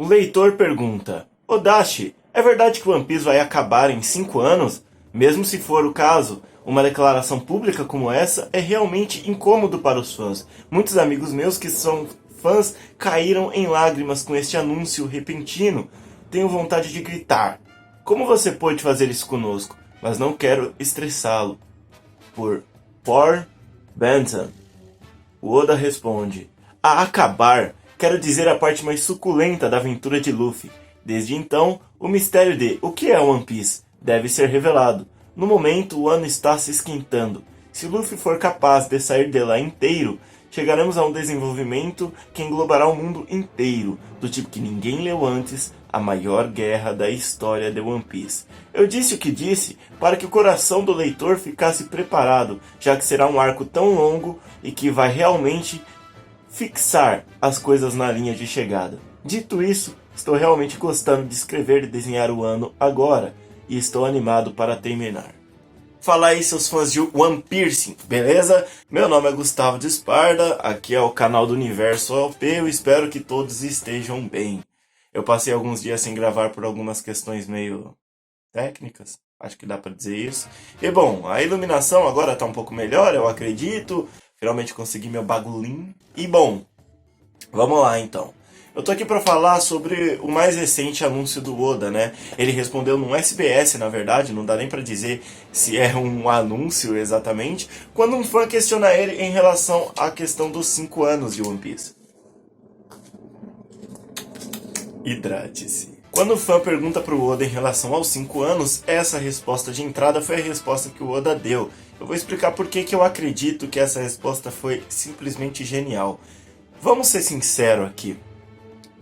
O leitor pergunta: Odashi, é verdade que One Piece vai acabar em 5 anos? Mesmo se for o caso, uma declaração pública como essa é realmente incômodo para os fãs. Muitos amigos meus que são fãs caíram em lágrimas com este anúncio repentino. Tenho vontade de gritar. Como você pôde fazer isso conosco? Mas não quero estressá-lo. Por Benton. O Oda responde: a acabar, quero dizer a parte mais suculenta da aventura de Luffy. Desde então, o mistério de o que é One Piece deve ser revelado. No momento, o ano está se esquentando. Se Luffy for capaz de sair de lá inteiro, chegaremos a um desenvolvimento que englobará o mundo inteiro, do tipo que ninguém leu antes, a maior guerra da história de One Piece. Eu disse o que disse para que o coração do leitor ficasse preparado, já que será um arco tão longo e que vai realmente fixar as coisas na linha de chegada. Dito isso, estou realmente gostando de escrever e desenhar o ano agora, e estou animado para terminar. Fala aí, seus fãs de One Piece, beleza? Meu nome é Gustavo de Esparda, aqui é o canal do Universo OP, eu espero que todos estejam bem. Eu passei alguns dias sem gravar por algumas questões meio técnicas, acho que dá pra dizer isso. E bom, a iluminação agora tá um pouco melhor, eu acredito. Finalmente consegui meu bagulhinho. E bom, vamos lá então. Eu tô aqui pra falar sobre o mais recente anúncio do Oda, né? Ele respondeu num SBS, na verdade, não dá nem pra dizer se é um anúncio exatamente, quando um fã questiona ele em relação à questão dos 5 anos de One Piece. Hidrate-se. Quando o fã pergunta pro Oda em relação aos 5 anos, essa resposta de entrada foi a resposta que o Oda deu. Eu vou explicar por que eu acredito que essa resposta foi simplesmente genial. Vamos ser sinceros aqui.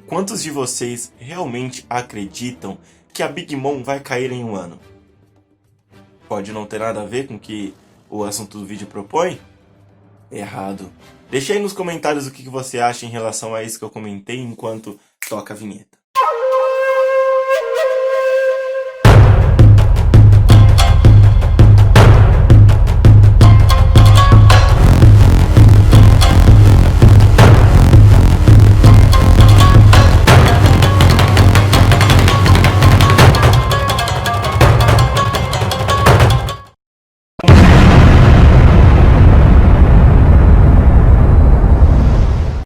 Quantos de vocês realmente acreditam que a Big Mom vai cair em um ano? Pode não ter nada a ver com o que o assunto do vídeo propõe? Errado. Deixa aí nos comentários o que você acha em relação a isso que eu comentei enquanto toca a vinheta.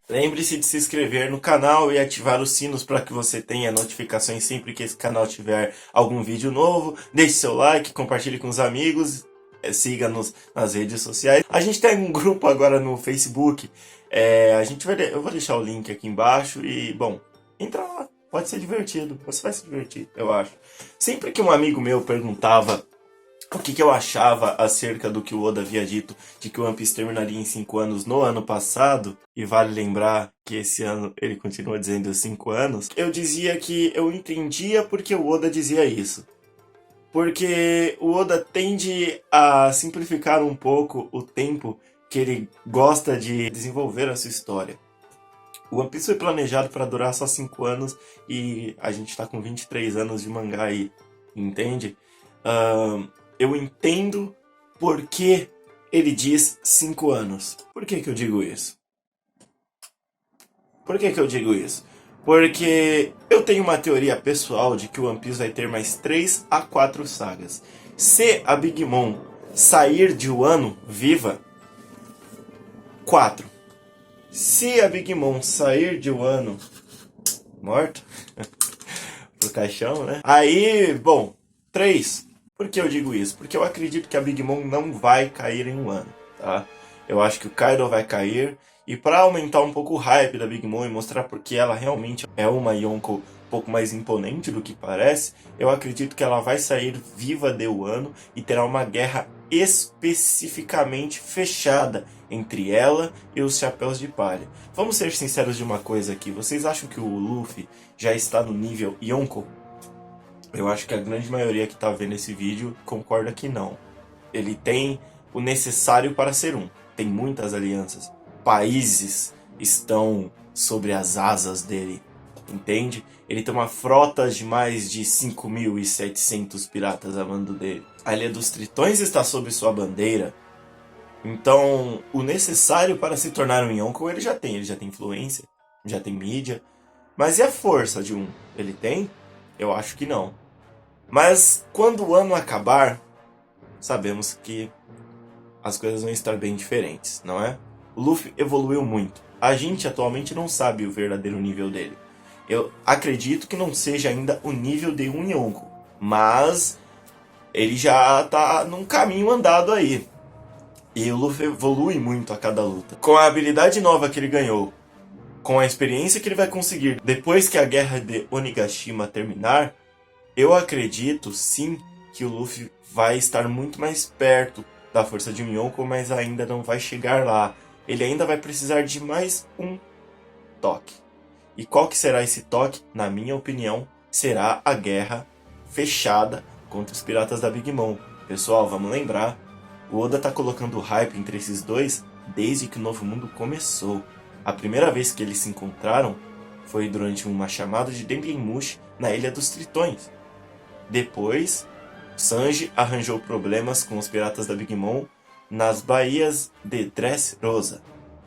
Lembre-se de se inscrever no canal e ativar os sinos para que você tenha notificações sempre que esse canal tiver algum vídeo novo. Deixe seu like, compartilhe com os amigos, siga-nos nas redes sociais. A gente tem um grupo agora no Facebook, eu vou deixar o link aqui embaixo e, bom, entra lá, pode ser divertido, você vai se divertir, eu acho. Sempre que um amigo meu perguntava o que eu achava acerca do que o Oda havia dito de que o One Piece terminaria em 5 anos no ano passado, e vale lembrar que esse ano ele continua dizendo 5 anos, eu dizia que eu entendia porque o Oda dizia isso. Porque o Oda tende a simplificar um pouco o tempo que ele gosta de desenvolver a sua história. O One Piece foi planejado para durar só 5 anos e a gente tá com 23 anos de mangá aí, entende? Eu entendo por que ele diz 5 anos. Por que eu digo isso? Por que eu digo isso? Porque eu tenho uma teoria pessoal de que o One Piece vai ter mais 3 a 4 sagas. Se a Big Mom sair de Wano viva, 4. Se a Big Mom sair de Wano morta, pro caixão, né? Aí, bom, 3. Por que eu digo isso? Porque eu acredito que a Big Mom não vai cair em um ano, tá? Eu acho que o Kaido vai cair, e para aumentar um pouco o hype da Big Mom e mostrar porque ela realmente é uma Yonko um pouco mais imponente do que parece, eu acredito que ela vai sair viva de Wano e terá uma guerra especificamente fechada entre ela e os Chapéus de Palha. Vamos ser sinceros de uma coisa aqui, vocês acham que o Luffy já está no nível Yonko? Eu acho que a grande maioria que está vendo esse vídeo concorda que não. Ele tem o necessário para ser um. Tem muitas alianças. Países estão sobre as asas dele. Entende? Ele tem uma frota de mais de 5.700 piratas a mando dele. A Ilha dos Tritões está sob sua bandeira. Então, o necessário para se tornar um Yonko ele já tem. Ele já tem influência, já tem mídia. Mas e a força de um? Ele tem? Eu acho que não. Mas quando o ano acabar, sabemos que as coisas vão estar bem diferentes, não é? O Luffy evoluiu muito. A gente atualmente não sabe o verdadeiro nível dele. Eu acredito que não seja ainda o nível de um Yonko, mas ele já tá num caminho andado aí. E o Luffy evolui muito a cada luta. Com a habilidade nova que ele ganhou, com a experiência que ele vai conseguir depois que a guerra de Onigashima terminar, eu acredito sim que o Luffy vai estar muito mais perto da força de um Yonko, mas ainda não vai chegar lá. Ele ainda vai precisar de mais um toque. E qual que será esse toque? Na minha opinião, será a guerra fechada contra os piratas da Big Mom. Pessoal, vamos lembrar, o Oda tá colocando hype entre esses dois desde que o Novo Mundo começou. A primeira vez que eles se encontraram foi durante uma chamada de Dendemushi na Ilha dos Tritões. Depois, Sanji arranjou problemas com os piratas da Big Mom nas baías de Dressrosa,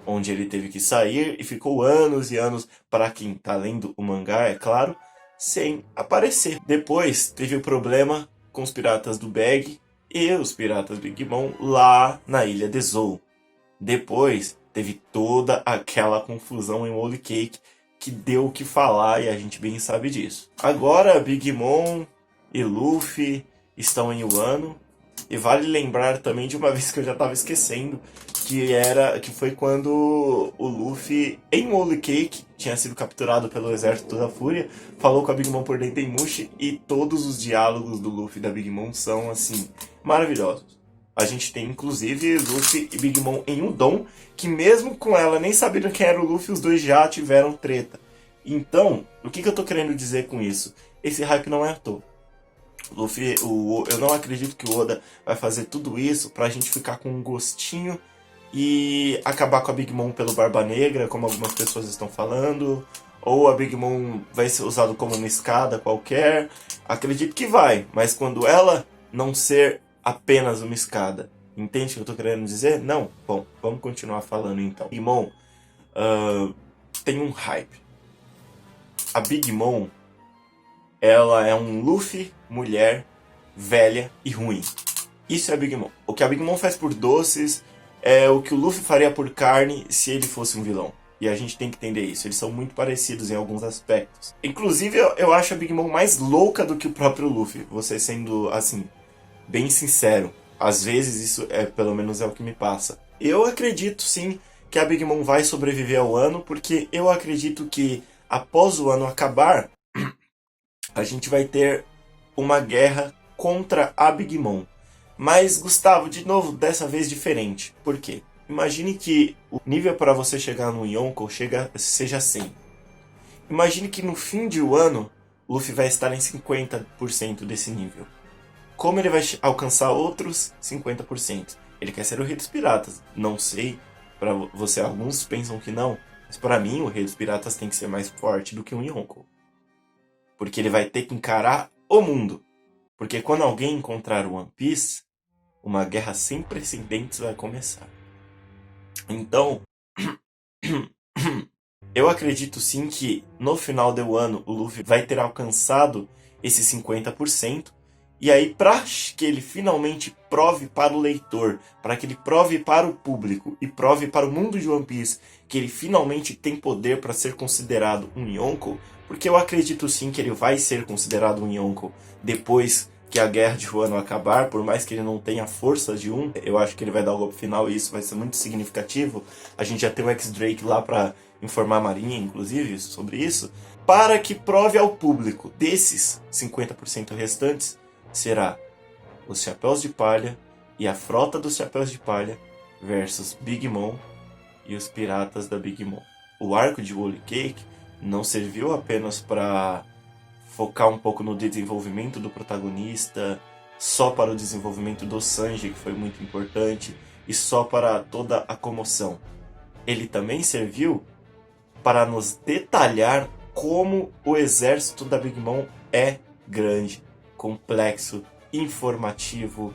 onde ele teve que sair e ficou anos e anos, para quem tá lendo o mangá, é claro, sem aparecer. Depois teve o problema com os piratas do Bag e os piratas Big Mom lá na ilha de Zou. Depois teve toda aquela confusão em Whole Cake que deu o que falar e a gente bem sabe disso. Agora Big Mom e Luffy estão em Wano. E vale lembrar também de uma vez que eu já estava esquecendo, que foi quando o Luffy, em Whole Cake, tinha sido capturado pelo exército da Fúria, falou com a Big Mom por Dendemushi, e todos os diálogos do Luffy e da Big Mom são, assim, maravilhosos. A gente tem, inclusive, Luffy e Big Mom em Udon, que mesmo com ela nem sabendo quem era o Luffy, os dois já tiveram treta. Então, o que eu tô querendo dizer com isso? Esse hype não é à toa. Luffy, eu não acredito que o Oda vai fazer tudo isso pra gente ficar com um gostinho e acabar com a Big Mom pelo Barba Negra, como algumas pessoas estão falando, ou a Big Mom vai ser usada como uma escada qualquer. Acredito que vai, mas quando ela não ser apenas uma escada. Entende o que eu tô querendo dizer? Não? Bom, vamos continuar falando então. Big Mom tem um hype. A Big Mom, ela é um Luffy mulher, velha e ruim. Isso é a Big Mom. O que a Big Mom faz por doces é o que o Luffy faria por carne se ele fosse um vilão. E a gente tem que entender isso. Eles são muito parecidos em alguns aspectos. Inclusive, eu acho a Big Mom mais louca do que o próprio Luffy. Você sendo, assim, bem sincero. Às vezes isso pelo menos é o que me passa. Eu acredito, sim, que a Big Mom vai sobreviver ao ano, porque eu acredito que após o ano acabar, a gente vai ter uma guerra contra a Big Mom. Mas, Gustavo, de novo, dessa vez diferente. Por quê? Imagine que o nível para você chegar no Yonko seja 100. Imagine que no fim de um ano, o Luffy vai estar em 50% desse nível. Como ele vai alcançar outros 50%? Ele quer ser o Rei dos Piratas. Não sei, para você, alguns pensam que não. Mas para mim, o Rei dos Piratas tem que ser mais forte do que um Yonko. Porque ele vai ter que encarar o mundo. Porque quando alguém encontrar o One Piece, uma guerra sem precedentes vai começar. Então, eu acredito sim que no final do ano o Luffy vai ter alcançado esse 50%. E aí, para que ele finalmente prove para o leitor, para que ele prove para o público e prove para o mundo de One Piece que ele finalmente tem poder para ser considerado um Yonko, porque eu acredito sim que ele vai ser considerado um Yonko depois que a guerra de Wano acabar, por mais que ele não tenha força de um, eu acho que ele vai dar o golpe final e isso vai ser muito significativo. A gente já tem o X-Drake lá para informar a Marinha, inclusive, sobre isso, para que prove ao público desses 50% restantes, será os Chapéus de Palha e a frota dos Chapéus de Palha versus Big Mom e os piratas da Big Mom. O arco de Whole Cake não serviu apenas para focar um pouco no desenvolvimento do protagonista, só para o desenvolvimento do Sanji, que foi muito importante, e só para toda a comoção. Ele também serviu para nos detalhar como o exército da Big Mom é grande, complexo, informativo,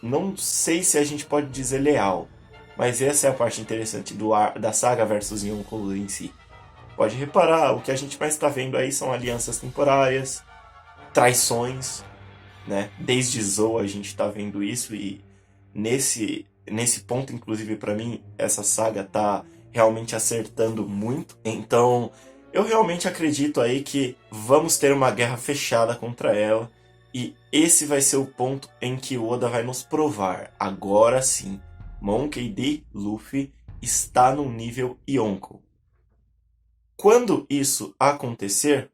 não sei se a gente pode dizer leal, mas essa é a parte interessante da saga versus Yonkou em si. Pode reparar, o que a gente mais está vendo aí são alianças temporárias, traições, né? Desde Zou a gente está vendo isso e nesse ponto, inclusive para mim, essa saga tá realmente acertando muito. Então, eu realmente acredito aí que vamos ter uma guerra fechada contra ela e esse vai ser o ponto em que o Oda vai nos provar. Agora sim, Monkey D. Luffy está no nível Yonko. Quando isso acontecer,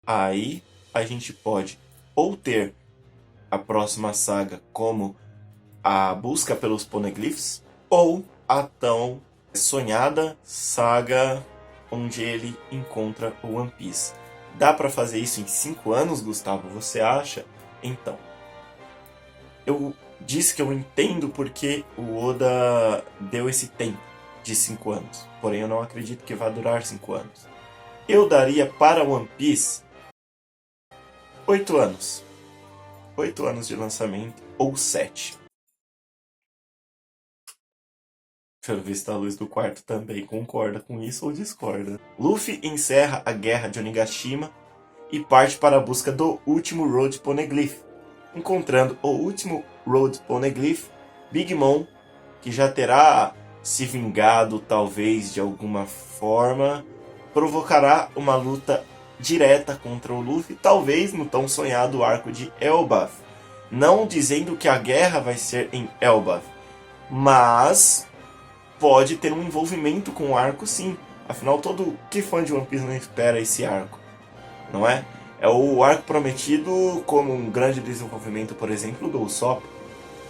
aí a gente pode ou ter a próxima saga como a busca pelos Poneglyphs, ou a tão sonhada saga onde ele encontra o One Piece. Dá para fazer isso em 5 anos, Gustavo? Você acha? Então, eu disse que eu entendo porque o Oda deu esse tempo de 5 anos. Porém, eu não acredito que vá durar 5 anos. Eu daria para One Piece 8 anos. 8 anos de lançamento, ou 7. Deixa eu ver se a luz do quarto também concorda com isso ou discorda. Luffy encerra a guerra de Onigashima e parte para a busca do último Road Poneglyph. Encontrando o último Road Poneglyph, Big Mom, que já terá se vingado talvez de alguma forma, provocará uma luta direta contra o Luffy, talvez no tão sonhado arco de Elbaf. Não dizendo que a guerra vai ser em Elbaf, mas pode ter um envolvimento com o arco sim. Afinal, todo que fã de One Piece não espera esse arco, não é? É o arco prometido como um grande desenvolvimento, por exemplo, do Usopp.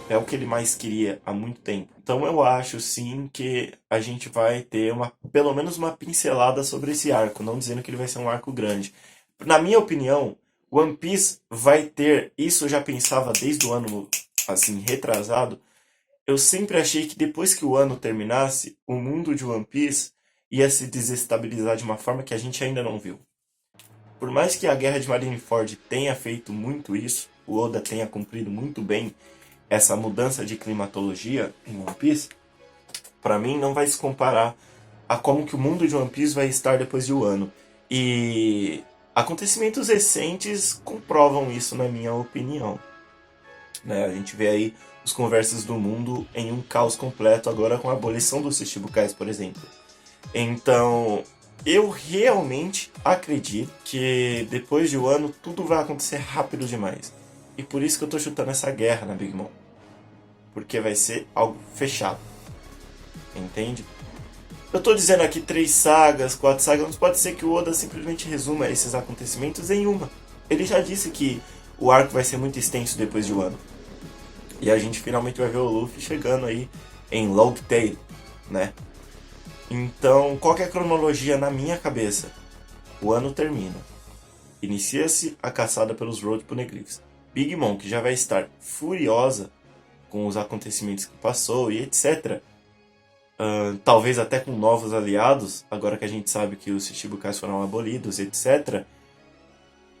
É o que ele mais queria há muito tempo. Então eu acho sim que a gente vai ter pelo menos uma pincelada sobre esse arco, não dizendo que ele vai ser um arco grande. Na minha opinião, One Piece vai ter, isso eu já pensava desde o ano assim retrasado. Eu sempre achei que depois que o ano terminasse, o mundo de One Piece ia se desestabilizar de uma forma que a gente ainda não viu. Por mais que a Guerra de Marineford tenha feito muito isso, o Oda tenha cumprido muito bem essa mudança de climatologia em One Piece, para mim não vai se comparar a como que o mundo de One Piece vai estar depois de um ano. E acontecimentos recentes comprovam isso, na minha opinião. Né? A gente vê aí os conversas do mundo em um caos completo agora com a abolição dos Shichibukais, por exemplo. Então, eu realmente acredito que depois de um ano tudo vai acontecer rápido demais. E por isso que eu tô chutando essa guerra na Big Mom. Porque vai ser algo fechado. Entende? Eu tô dizendo aqui 3 sagas, 4 sagas, mas pode ser que o Oda simplesmente resuma esses acontecimentos em uma. Ele já disse que o arco vai ser muito extenso depois de um ano. E a gente finalmente vai ver o Luffy chegando aí em Long Tail, né? Então, qual que é a cronologia na minha cabeça? O ano termina. Inicia-se a caçada pelos Road Poneglyphs. Big Mom, que já vai estar furiosa com os acontecimentos que passou e etc. Talvez até com novos aliados, agora que a gente sabe que os Shichibukais foram abolidos, etc.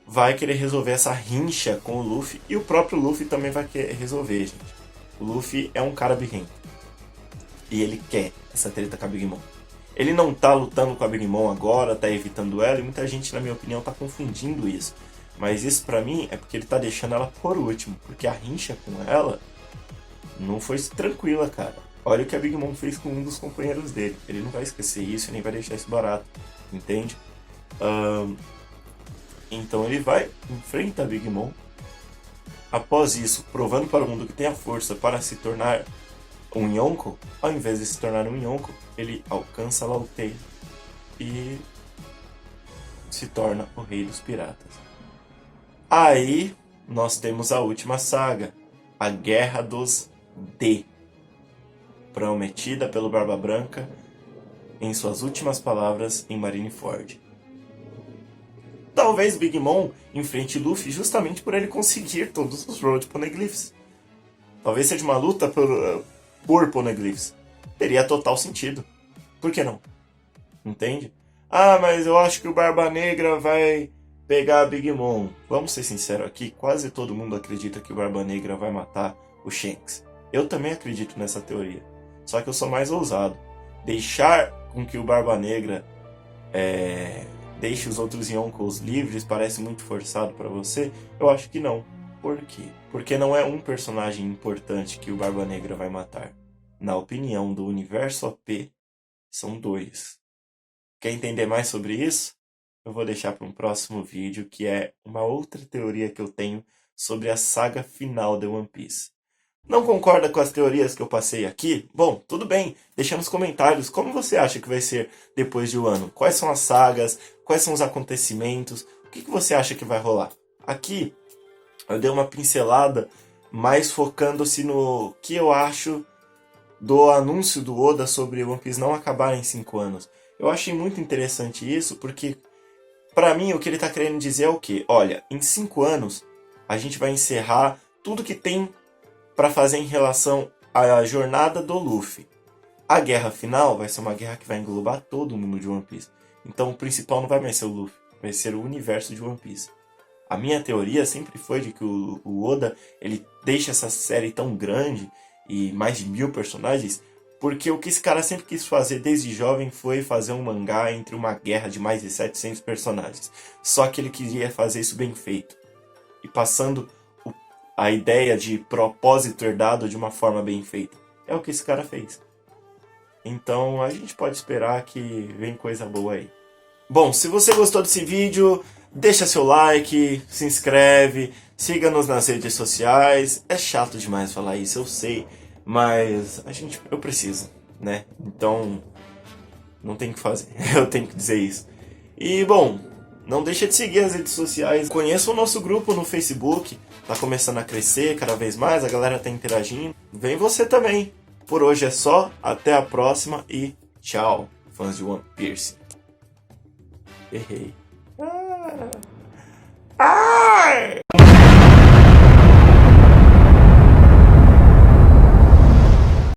Vai querer resolver essa rincha com o Luffy. E o próprio Luffy também vai querer resolver, gente. O Luffy é um cara birrento. E ele quer essa treta com a Big Mom. Ele não tá lutando com a Big Mom agora, tá evitando ela. E muita gente, na minha opinião, tá confundindo isso. Mas isso pra mim é porque ele tá deixando ela por último. Porque a rincha com ela não foi tranquila, cara. Olha o que a Big Mom fez com um dos companheiros dele. Ele não vai esquecer isso e nem vai deixar isso barato. Entende? Então ele vai, enfrenta a Big Mom. Após isso, provando para o mundo que tem a força para se tornar um Yonko, ao invés de se tornar um Yonko, ele alcança Law Tail e se torna o rei dos piratas. Aí nós temos a última saga, a Guerra dos D, prometida pelo Barba Branca em suas últimas palavras em Marineford. Talvez Big Mom enfrente Luffy justamente por ele conseguir todos os Road Poneglyphs. Talvez seja uma luta por Poneglyphs. Teria total sentido. Por que não? Entende? Ah, mas eu acho que o Barba Negra vai pegar a Big Mom. Vamos ser sinceros aqui, quase todo mundo acredita que o Barba Negra vai matar o Shanks. Eu também acredito nessa teoria. Só que eu sou mais ousado. Deixar com que o Barba Negra deixe os outros Yonkous livres, parece muito forçado pra você? Eu acho que não. Por quê? Porque não é um personagem importante que o Barba Negra vai matar. Na opinião do Universo OP, são 2. Quer entender mais sobre isso? Eu vou deixar para um próximo vídeo, que é uma outra teoria que eu tenho sobre a saga final de One Piece. Não concorda com as teorias que eu passei aqui? Bom, tudo bem. Deixa nos comentários como você acha que vai ser depois de um ano. Quais são as sagas? Quais são os acontecimentos? O que você acha que vai rolar? Aqui eu dei uma pincelada, mais focando-se no que eu acho do anúncio do Oda sobre One Piece não acabar em 5 anos. Eu achei muito interessante isso, porque pra mim o que ele tá querendo dizer é o quê? Olha, em 5 anos a gente vai encerrar tudo que tem pra fazer em relação à jornada do Luffy. A guerra final vai ser uma guerra que vai englobar todo mundo de One Piece. Então o principal não vai mais ser o Luffy, vai ser o universo de One Piece. A minha teoria sempre foi de que o Oda ele deixa essa série tão grande e mais de 1000 personagens, porque o que esse cara sempre quis fazer desde jovem foi fazer um mangá entre uma guerra de mais de 700 personagens. Só que ele queria fazer isso bem feito. E passando a ideia de propósito herdado de uma forma bem feita. É o que esse cara fez. Então a gente pode esperar que vem coisa boa aí. Bom, se você gostou desse vídeo, deixa seu like, se inscreve, siga-nos nas redes sociais. É chato demais falar isso, eu sei, mas eu preciso, né? Então, não tem o que fazer, eu tenho que dizer isso. E, bom, não deixa de seguir as redes sociais. Conheça o nosso grupo no Facebook, tá começando a crescer cada vez mais, a galera tá interagindo. Vem você também. Por hoje é só, até a próxima e tchau, fãs de One Piece. Errei.